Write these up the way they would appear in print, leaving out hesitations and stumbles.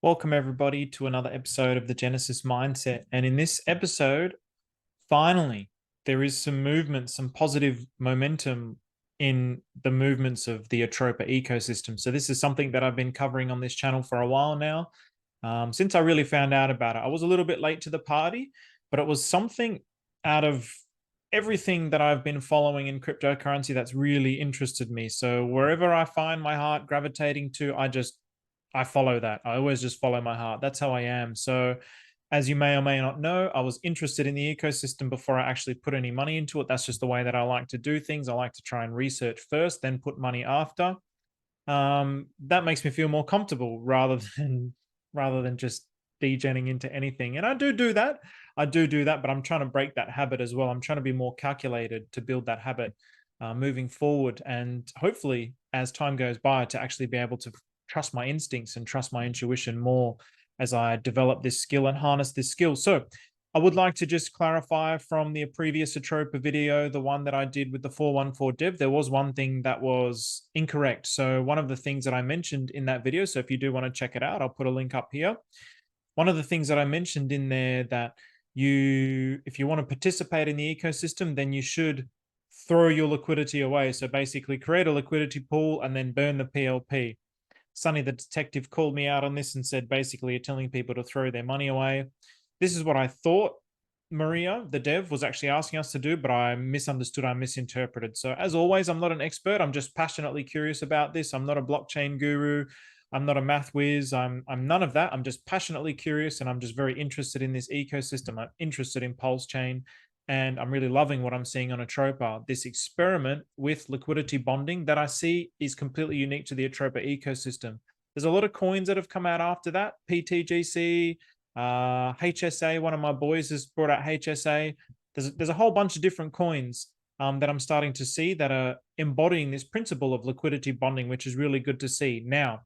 Welcome, everybody, to another episode of the Genesis Mindset. And in this episode, finally, there is some movement, some positive momentum in the movements of the Atropa ecosystem. So, this is something that I've been covering on this channel for a while now. Since I really found out about it, I was a little bit late to the party, but it was something out of everything that I've been following in cryptocurrency that's really interested me. So, wherever I find my heart gravitating to, I follow that. I always just follow my heart. That's how I am. So, as you may or may not know, I was interested in the ecosystem before I actually put any money into it. That's just the way that I like to do things. I like to try and research first, then put money after. That makes me feel more comfortable rather than just degenerating into anything. And I do that. I do that, but I'm trying to break that habit as well. I'm trying to be more calculated to build that habit moving forward, and hopefully, as time goes by, to actually be able to trust my instincts and trust my intuition more as I develop this skill and harness this skill. So I would like to just clarify from the previous Atropa video, the one that I did with the 414 dev, there was one thing that was incorrect. So one of the things that I mentioned in that video, so if you do want to check it out, I'll put a link up here. One of the things that I mentioned in there that if you want to participate in the ecosystem, then you should throw your liquidity away. So basically create a liquidity pool and then burn the PLP. Sonny the detective called me out on this and said, basically, you're telling people to throw their money away. This is what I thought Maria, the dev, was actually asking us to do, but I misunderstood, I misinterpreted. So as always, I'm not an expert. I'm just passionately curious about this. I'm not a blockchain guru. I'm not a math whiz. I'm none of that. I'm just passionately curious, and I'm just very interested in this ecosystem. I'm interested in Pulsechain, and I'm really loving what I'm seeing on Atropa. This experiment with liquidity bonding that I see is completely unique to the Atropa ecosystem. There's a lot of coins that have come out after that. PTGC, HSA, one of my boys has brought out HSA. There's a whole bunch of different coins that I'm starting to see that are embodying this principle of liquidity bonding, which is really good to see. Now,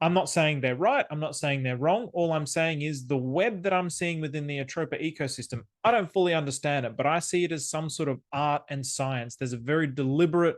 I'm not saying they're right. I'm not saying they're wrong. All I'm saying is the web that I'm seeing within the Atropa ecosystem, I don't fully understand it, but I see it as some sort of art and science. There's a very deliberate,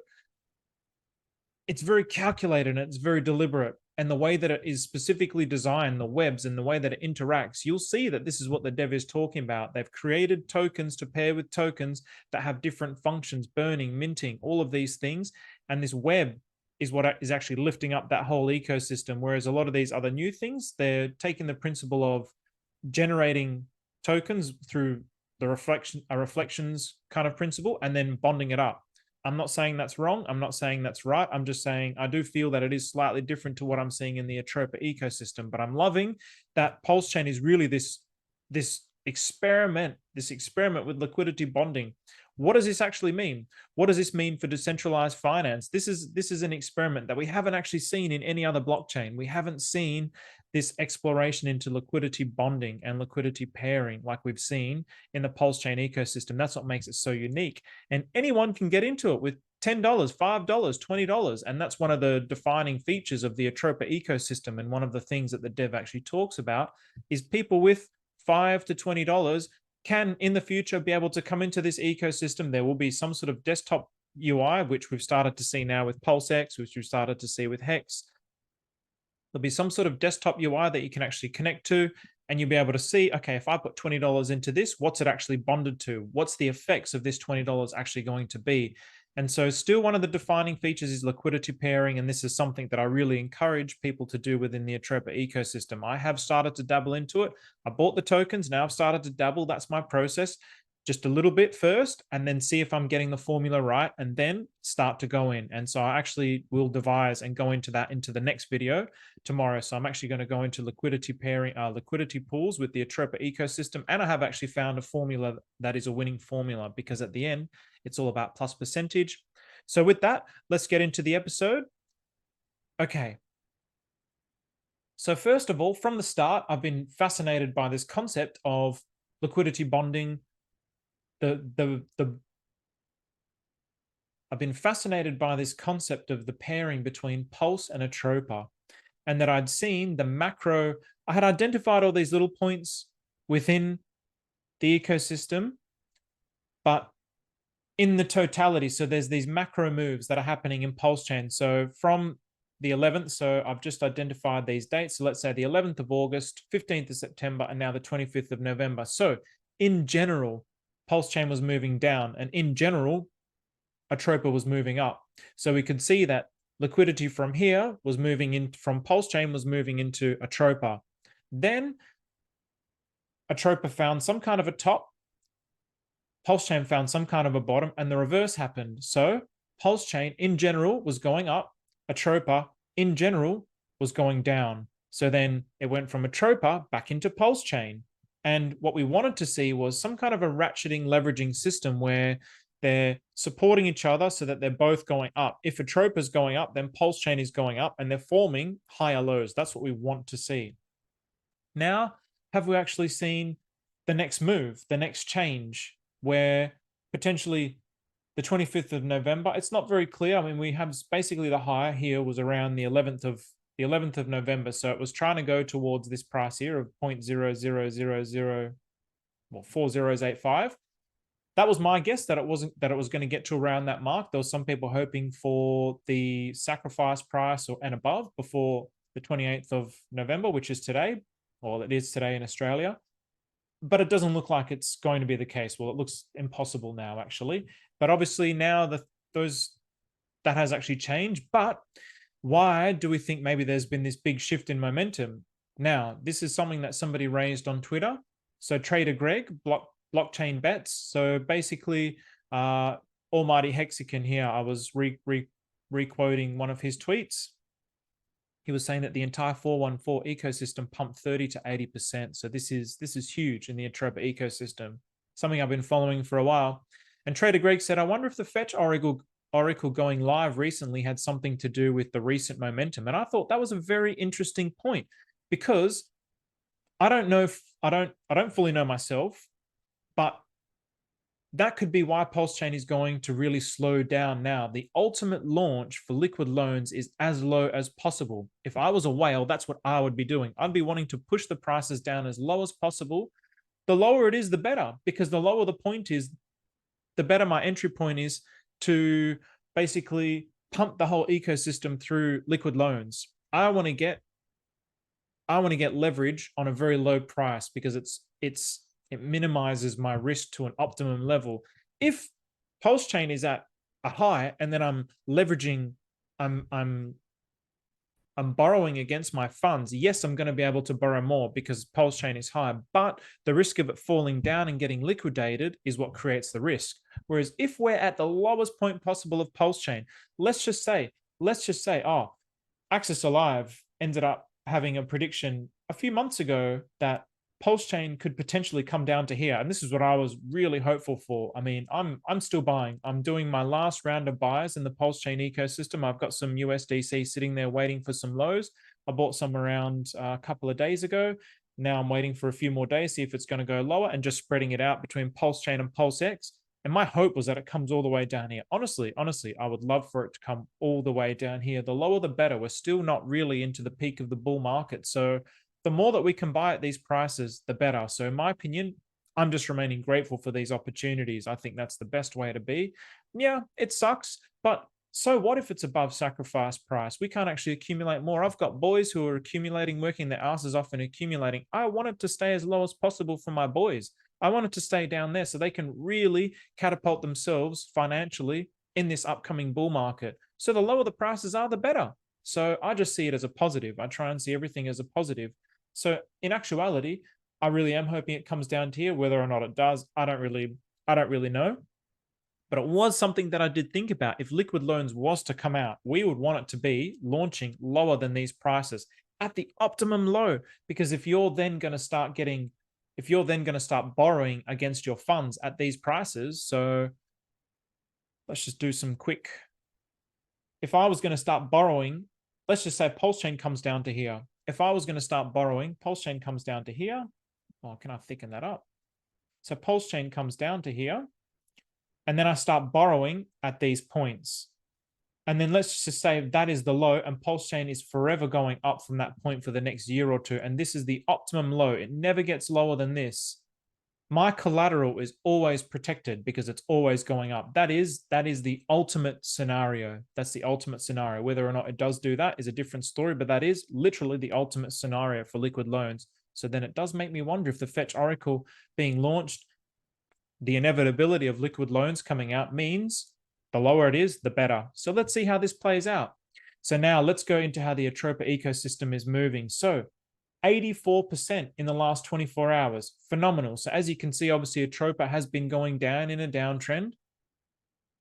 it's very calculated and it's very deliberate. And the way that it is specifically designed, the webs and the way that it interacts, you'll see that this is what the dev is talking about. They've created tokens to pair with tokens that have different functions, burning, minting, all of these things. And this web is what is actually lifting up that whole ecosystem. Whereas a lot of these other new things, they're taking the principle of generating tokens through the reflections kind of principle and then bonding it up. I'm not saying that's wrong. I'm not saying that's right. I'm just saying I do feel that it is slightly different to what I'm seeing in the Atropa ecosystem. But I'm loving that Pulsechain is really this experiment with liquidity bonding. What does this actually mean? What does this mean for decentralized finance? This is an experiment that we haven't actually seen in any other blockchain. We haven't seen this exploration into liquidity bonding and liquidity pairing like we've seen in the Pulsechain ecosystem. That's what makes it so unique. And anyone can get into it with $10, $5, $20. And that's one of the defining features of the Atropa ecosystem. And one of the things that the dev actually talks about is people with $5 to $20 can in the future be able to come into this ecosystem. There will be some sort of desktop UI, which we've started to see now with PulseX, which we've started to see with Hex. There'll be some sort of desktop UI that you can actually connect to, and you'll be able to see, okay, if I put $20 into this, what's it actually bonded to? What's the effects of this $20 actually going to be? And so still one of the defining features is liquidity pairing, and this is something that I really encourage people to do within the Atropa ecosystem. I have started to dabble into it. I bought the tokens, now I've started to dabble. That's my process. Just a little bit first, and then see if I'm getting the formula right, and then start to go in. And so I actually will devise and go into that into the next video tomorrow. So I'm actually going to go into liquidity pairing, liquidity pools with the Atropa ecosystem. And I have actually found a formula that is a winning formula, because at the end, it's all about plus percentage. So with that, let's get into the episode. Okay. So first of all, from the start, I've been fascinated by this concept of liquidity bonding. I've been fascinated by this concept of the pairing between Pulse and Atropa, and that I'd seen the macro. I had identified all these little points within the ecosystem, but in the totality, so there's these macro moves that are happening in Pulsechain. So from the 11th. So I've just identified these dates. So let's say the 11th of August, 15th of September, and now the 25th of November. So in general, Pulsechain was moving down, and in general, Atropa was moving up. So we could see that liquidity from here was moving in, from Pulsechain was moving into Atropa. Then Atropa found some kind of a top, Pulsechain found some kind of a bottom, and the reverse happened. So Pulsechain in general was going up, Atropa in general was going down. So then it went from Atropa back into Pulsechain. And what we wanted to see was some kind of a ratcheting leveraging system where they're supporting each other so that they're both going up. If Atropa is going up, then Pulsechain is going up, and they're forming higher lows. That's what we want to see. Now, have we actually seen the next move, the next change, where potentially the 25th of November, it's not very clear. I mean, we have basically the high here was around the 11th of November. So it was trying to go towards this price here of 0.0000, well, 4085. That was my guess, that it was going to get to around that mark. There was some people hoping for the sacrifice price and above before the 28th of November, which is today, or it is today in Australia. But it doesn't look like it's going to be the case. Well, it looks impossible now, actually. But obviously now that has actually changed. But why do we think maybe there's been this big shift in momentum? Now, this is something that somebody raised on Twitter. So Trader Greg, blockchain bets. So basically, Almighty Hexagon here, I was re-quoting one of his tweets. He was saying that the entire 414 ecosystem pumped 30 to 80%. So this is huge in the Atropa ecosystem, something I've been following for a while. And Trader Greg said, I wonder if the Fetch Oracle going live recently had something to do with the recent momentum. And I thought that was a very interesting point, because I don't know if I don't fully know myself, but that could be why Pulsechain is going to really slow down now. The ultimate launch for liquid loans is as low as possible. If I was a whale, that's what I would be doing. I'd be wanting to push the prices down as low as possible. The lower it is, the better, because the lower the point is, the better my entry point is to basically pump the whole ecosystem through liquid loans. I want to get leverage on a very low price, because it minimizes my risk to an optimum level. If Pulsechain is at a high and then I'm leveraging, I'm borrowing against my funds, yes, I'm going to be able to borrow more because Pulsechain is high, but the risk of it falling down and getting liquidated is what creates the risk. Whereas if we're at the lowest point possible of Pulsechain, let's just say, oh, Access Alive ended up having a prediction a few months ago that Pulsechain could potentially come down to here. And this is what I was really hopeful for. I mean, I'm still buying. I'm doing my last round of buys in the Pulsechain ecosystem. I've got some USDC sitting there waiting for some lows. I bought some around a couple of days ago. Now I'm waiting for a few more days, see if it's going to go lower, and just spreading it out between Pulsechain and PulseX. And my hope was that it comes all the way down here. Honestly, I would love for it to come all the way down here. The lower, the better. We're still not really into the peak of the bull market. So the more that we can buy at these prices, the better. So in my opinion, I'm just remaining grateful for these opportunities. I think that's the best way to be. Yeah, it sucks, but so what if it's above sacrifice price? We can't actually accumulate more. I've got boys who are accumulating, working their asses off and accumulating. I want it to stay as low as possible for my boys. I want it to stay down there so they can really catapult themselves financially in this upcoming bull market. So the lower the prices are, the better. So I just see it as a positive. I try and see everything as a positive. So in actuality, I really am hoping it comes down to here. Whether or not it does, I don't really know. But it was something that I did think about. If liquid loans was to come out, we would want it to be launching lower than these prices at the optimum low. Because if you're then going to start borrowing against your funds at these prices, so let's just do some quick. If I was going to start borrowing, let's just say Pulsechain comes down to here. If I was going to start borrowing, Pulsechain comes down to here. Oh, can I thicken that up? So Pulsechain comes down to here. And then I start borrowing at these points. And then let's just say that is the low, and Pulsechain is forever going up from that point for the next year or two. And this is the optimum low. It never gets lower than this. my collateral is always protected because it's always going up. That is the ultimate scenario. That's the ultimate scenario. Whether or not it does do that is a different story, but that is literally the ultimate scenario for liquid loans. So then it does make me wonder if the Fetch Oracle being launched, the inevitability of liquid loans coming out means the lower it is, the better. So let's see how this plays out. So now let's go into how the Atropa ecosystem is moving. So 84% in the last 24 hours. Phenomenal. So as you can see, obviously Atropa has been going down in a downtrend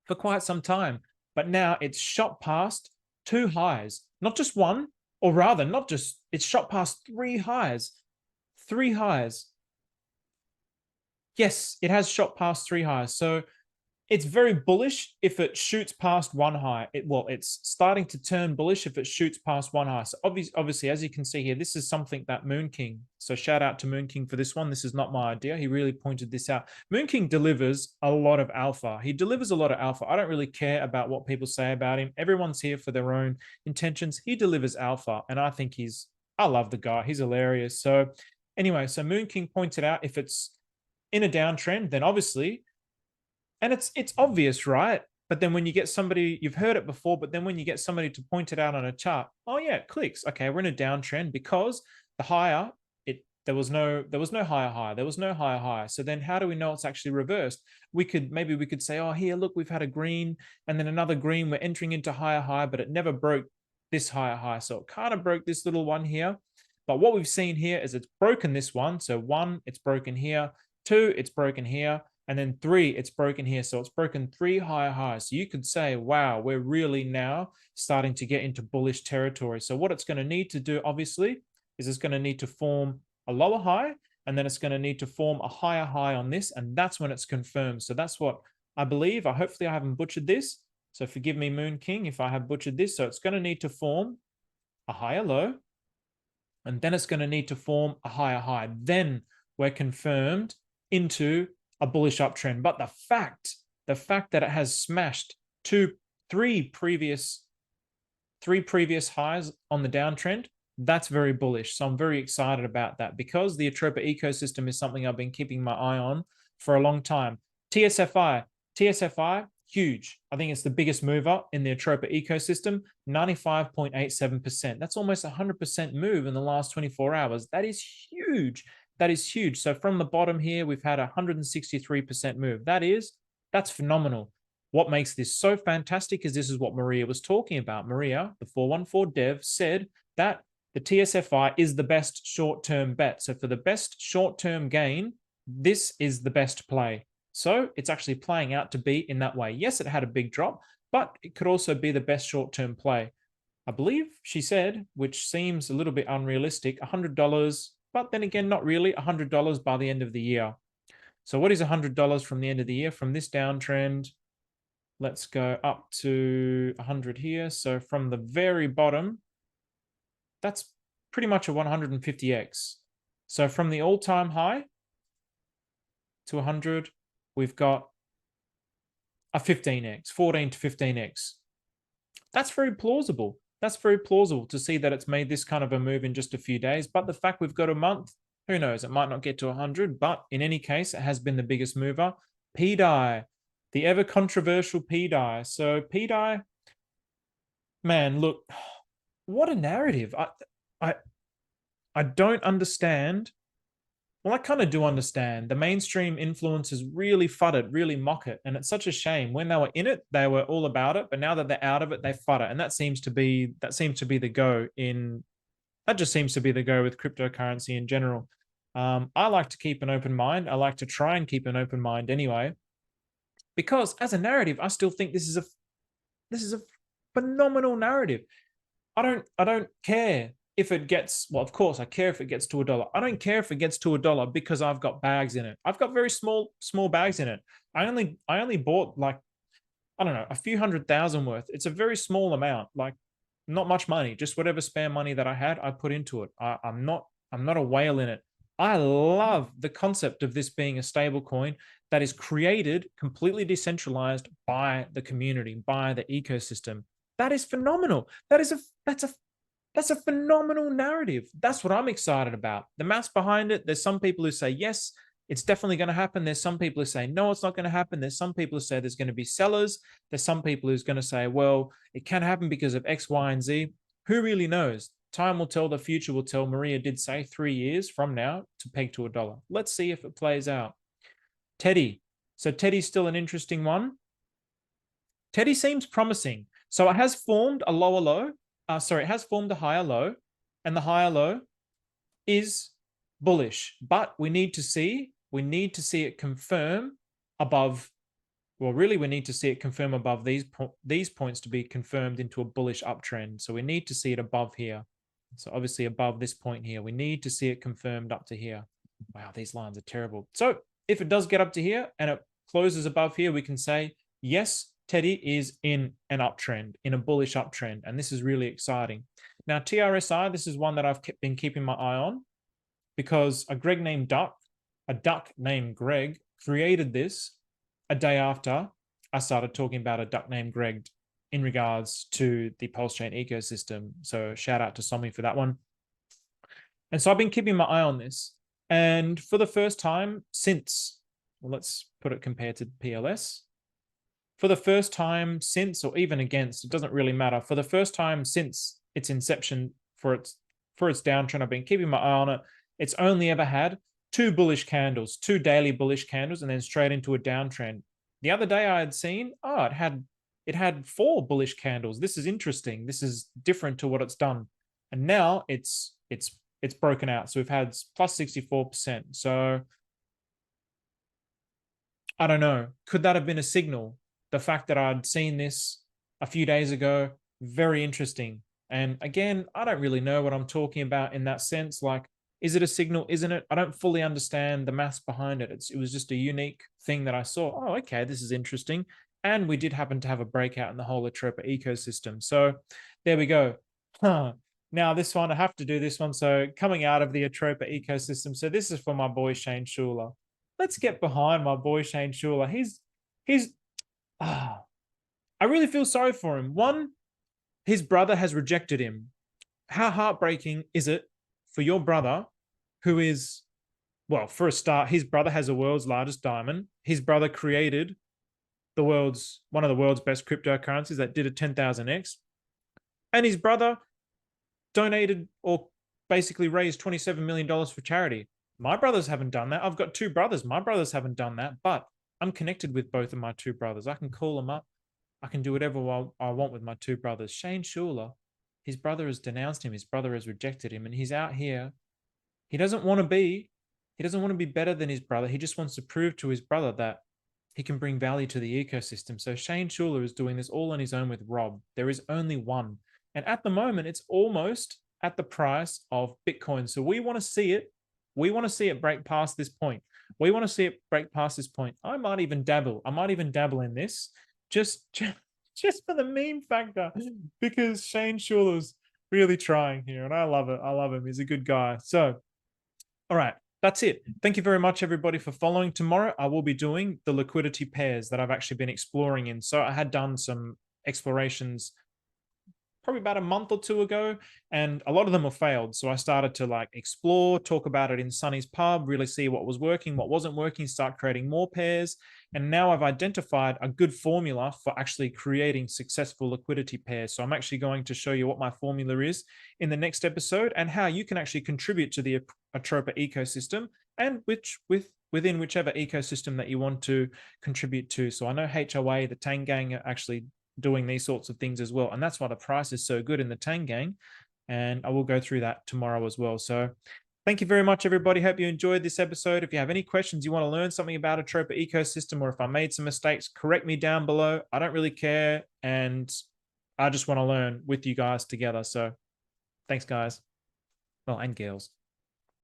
for quite some time, but now it's shot past two highs, not just one, or rather not just, it's shot past three highs. Three highs. Yes, it has shot past three highs. So it's very bullish if it shoots past one high. It's starting to turn bullish if it shoots past one high. So obviously, as you can see here, this is something that Moon King. So shout out to Moon King for this one. This is not my idea. He really pointed this out. Moon King delivers a lot of alpha. He delivers a lot of alpha. I don't really care about what people say about him. Everyone's here for their own intentions. He delivers alpha, and I think I love the guy. He's hilarious. So anyway, so Moon King pointed out if it's in a downtrend, then obviously, and it's obvious, right? But then when you get somebody, you've heard it before, but then when you get somebody to point it out on a chart, oh yeah, it clicks. Okay, we're in a downtrend because the higher there was no higher high, there was no higher high. So then how do we know it's actually reversed? Maybe we could say, oh, here, look, we've had a green and then another green, we're entering into higher high, but it never broke this higher high. So it kind of broke this little one here. But what we've seen here is it's broken this one. So one, it's broken here. Two, it's broken here. And then three, it's broken here. So it's broken three higher highs. So you could say, wow, we're really now starting to get into bullish territory. So what it's going to need to do, obviously, is it's going to need to form a lower high, and then it's going to need to form a higher high on this. And that's when it's confirmed. So that's what I believe. Hopefully I haven't butchered this. So forgive me, Moon King, if I have butchered this. So it's going to need to form a higher low, and then it's going to need to form a higher high. Then we're confirmed into a bullish uptrend. But the fact that it has smashed three previous highs on the downtrend, that's very bullish. So I'm very excited about that because the Atropa ecosystem is something I've been keeping my eye on for a long time. TSFI, huge. I think it's the biggest mover in the Atropa ecosystem, 95.87%. That's almost 100% move in the last 24 hours. That is huge. That is huge. So from the bottom here, we've had a 163% move. That's phenomenal. What makes this so fantastic is this is what Maria was talking about. Maria, the 414 dev, said that the TSFI is the best short-term bet. So for the best short-term gain, this is the best play. So it's actually playing out to be in that way. Yes, it had a big drop, but it could also be the best short-term play. I believe she said, which seems a little bit unrealistic, $100, but then again, not really, $100 by the end of the year. So what is $100 from the end of the year? From this downtrend, let's go up to 100 here. So from the very bottom, that's pretty much a 150x. So from the all-time high to 100, we've got a 15x, 14 to 15x. That's very plausible. That's very plausible to see that it's made this kind of a move in just a few days. But the fact we've got a month, who knows? It might not get to 100, but in any case, it has been the biggest mover. pDAI, the ever controversial pDAI. So pDAI, man, look, what a narrative. I don't understand. Well, I kind of do understand. The mainstream influencers really fud it, really mock it. And it's such a shame. When they were in it, they were all about it. But now that they're out of it, they fud it. And that seems to be the go in, that just seems to be the go with cryptocurrency in general. I like to keep an open mind. I like to try and keep an open mind anyway. Because as a narrative, I still think this is a phenomenal narrative. I don't care if it gets, well, of course, I care if it gets to $1. I don't care if it gets to $1 because I've got bags in it. I've got very small bags in it. I only bought like, I don't know, a few $100,000 worth. It's a very small amount, like not much money, just whatever spare money that I had, I put into it. I'm not a whale in it. I love the concept of this being a stable coin that is created completely decentralized by the community, by the ecosystem. That is phenomenal. That's a phenomenal narrative. That's what I'm excited about. The maths behind it, there's some people who say, yes, It's definitely going to happen. There's some people who say, no, it's not going to happen. There's some people who say there's going to be sellers. There's some people who's going to say, well, it can happen because of X, Y, and Z. Who really knows? Time will tell, the future will tell. Maria did say 3 years from now to peg to $1. Let's see if it plays out. Teddy. So Teddy's still an interesting one. Teddy seems promising. So it has formed a lower low. It has formed a higher low, and the higher low is bullish. But we need to see it confirm above. Well, really, we need to see it confirm above these points to be confirmed into a bullish uptrend. So we need to see it above here. So obviously above this point here, we need to see it confirmed up to here. Wow, these lines are terrible. So if it does get up to here and it closes above here, we can say, yes, Teddy is in an uptrend, in a bullish uptrend. And this is really exciting. Now, TRSI, this is one that I've been keeping my eye on because a duck named Greg created this a day after I started talking about a duck named Greg in regards to the Pulsechain ecosystem. So shout out to Somi for that one. And so I've been keeping my eye on this. And for the first time since, well, let's put it compared to PLS. For the first time since, or even against, it doesn't really matter. For the first time since its inception, for its downtrend, I've been keeping my eye on it. It's only ever had 2 bullish candles, 2 daily bullish candles, and then straight into a downtrend. The other day I had seen, it had 4 bullish candles. This is interesting. This is different to what it's done. And now it's broken out. So we've had plus 64%. So I don't know. Could that have been a signal? The fact that I'd seen this a few days ago, very interesting. And again, I don't really know what I'm talking about in that sense. Like, is it a signal? Isn't it? I don't fully understand the maths behind it. It was just a unique thing that I saw. Oh, okay, this is interesting. And we did happen to have a breakout in the whole Atropa ecosystem. So there we go. Now this one, I have to do this one. So coming out of the Atropa ecosystem. So this is for my boy Shane Schuler. Let's get behind my boy Shane Schuler. I really feel sorry for him. One, his brother has rejected him. How heartbreaking is it for your brother, who is, well, for a start, his brother has the world's largest diamond. His brother created one of the world's best cryptocurrencies that did a 10,000x. And his brother donated or basically raised $27 million for charity. My brothers haven't done that. I've got 2 brothers. My brothers haven't done that, but I'm connected with both of my 2 brothers. I can call them up. I can do whatever I want with my 2 brothers. Shane Schuler, his brother has denounced him. His brother has rejected him, and he's out here. He doesn't want to be better than his brother. He just wants to prove to his brother that he can bring value to the ecosystem. So Shane Schuler is doing this all on his own with Rob. There is only one. And at the moment, it's almost at the price of Bitcoin. So we want to see it. We want to see it break past this point. We want to see it break past this point. I might even dabble in this just for the meme factor, because Shane Schuler's really trying here, and I love it. I love him. He's a good guy. So, all right, that's it. Thank you very much, everybody, for following. Tomorrow, I will be doing the liquidity pairs that I've actually been exploring in. So I had done some explorations probably about a month or 2 ago, and a lot of them have failed. So I started to explore, talk about it in Sonny's pub, really see what was working, what wasn't working, start creating more pairs. And now I've identified a good formula for actually creating successful liquidity pairs. So I'm actually going to show you what my formula is in the next episode, and how you can actually contribute to the Atropa ecosystem, and within whichever ecosystem that you want to contribute to. So I know HOA, the Tang Gang, are actually doing these sorts of things as well. And that's why the price is so good in the Tang Gang. And I will go through that tomorrow as well. So thank you very much, everybody. Hope you enjoyed this episode. If you have any questions, you want to learn something about Atropa ecosystem, or if I made some mistakes, correct me down below. I don't really care. And I just want to learn with you guys together. So thanks, guys. Well, and girls.